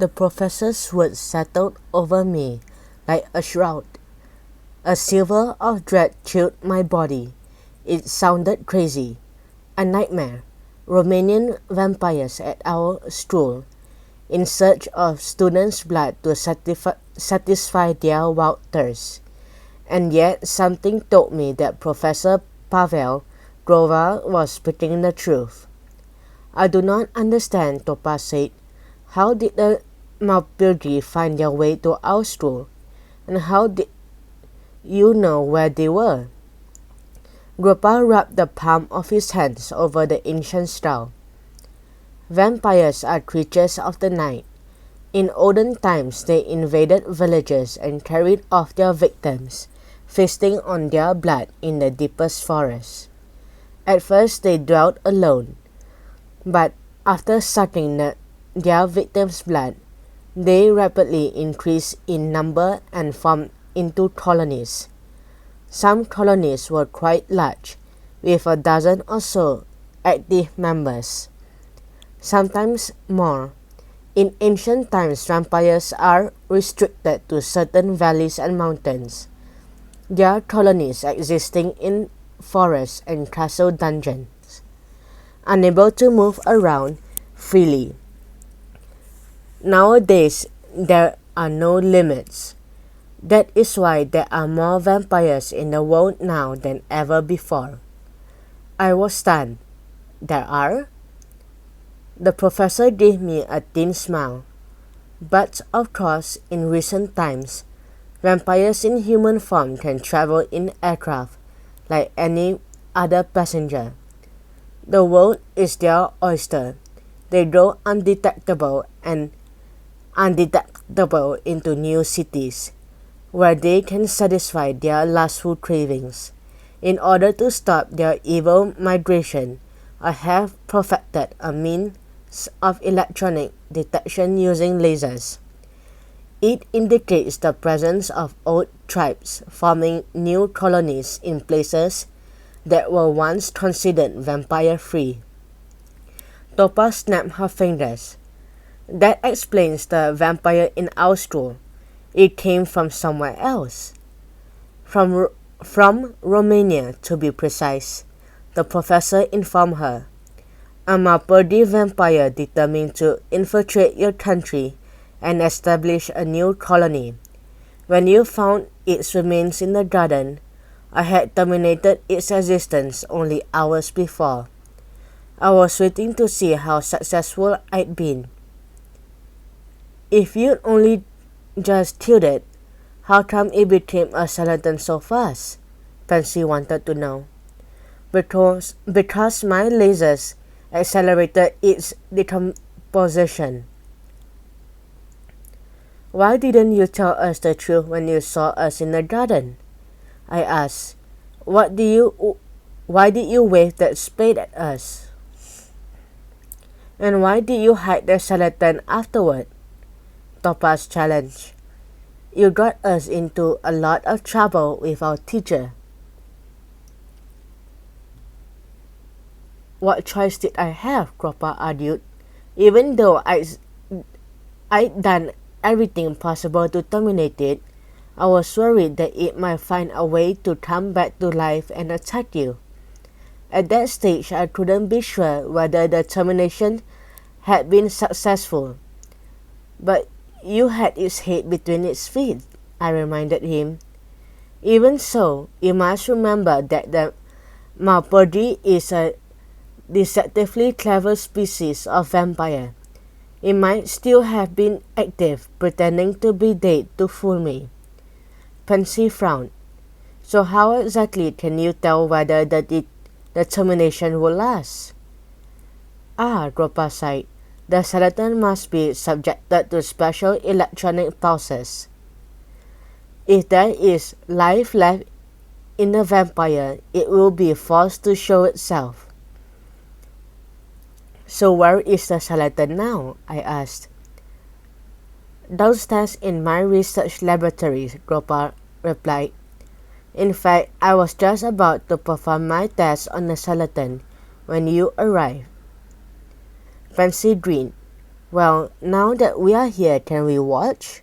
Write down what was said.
The professor's words settled over me like a shroud. A silver of dread chilled my body. It sounded crazy. A nightmare. Romanian vampires at our school, in search of students' blood to satisfy their wild thirst. And yet something told me that Professor Pavel Grova was speaking the truth. I do not understand, Topaz said. How did the Malpurgi find their way to our school? And how did you know where they were? Gropa rubbed the palm of his hands over the ancient stone. Vampires are creatures of the night. In olden times they invaded villages and carried off their victims, feasting on their blood in the deepest forests. At first they dwelt alone, but after sucking their victims' blood, they rapidly increased in number and formed into colonies. Some colonies were quite large, with a dozen or so active members, sometimes more. In ancient times, vampires are restricted to certain valleys and mountains, their colonies existing in forests and castle dungeons, unable to move around freely. Nowadays, there are no limits. That is why there are more vampires in the world now than ever before. I was stunned. There are? The professor gave me a thin smile. But of course, in recent times, vampires in human form can travel in aircraft like any other passenger. The world is their oyster. They go undetectable into new cities, where they can satisfy their lustful cravings. In order to stop their evil migration, I have perfected a means of electronic detection using lasers. It indicates the presence of old tribes forming new colonies in places that were once considered vampire-free. Topa snapped her fingers. That explains the vampire in our school. It came from somewhere else. From Romania, to be precise, the professor informed her. A Malpurgi vampire determined to infiltrate your country and establish a new colony. When you found its remains in the garden, I had terminated its existence only hours before. I was waiting to see how successful I'd been. If you'd only just killed it, how come it became a skeleton so fast? Pansy wanted to know. Because my lasers accelerated its decomposition. Why didn't you tell us the truth when you saw us in the garden? I asked. Why did you wave that spade at us? And why did you hide the skeleton afterward? Topaz challenged. You got us into a lot of trouble with our teacher. What choice did I have? Gropa argued. Even though I'd done everything possible to terminate it, I was worried that it might find a way to come back to life and attack you. At that stage, I couldn't be sure whether the termination had been successful. But you had its head between its feet, I reminded him. Even so, you must remember that the Malpurgi is a deceptively clever species of vampire. It might still have been active, pretending to be dead to fool me. Pansy frowned. So how exactly can you tell whether the termination will last? Gropa sighed. The skeleton must be subjected to special electronic pulses. If there is life left in the vampire, it will be forced to show itself. So where is the skeleton now? I asked. Downstairs in my research laboratory, Gropa replied. In fact, I was just about to perform my test on the skeleton when you arrived. Pansy grinned. Well, now that we are here, can we watch?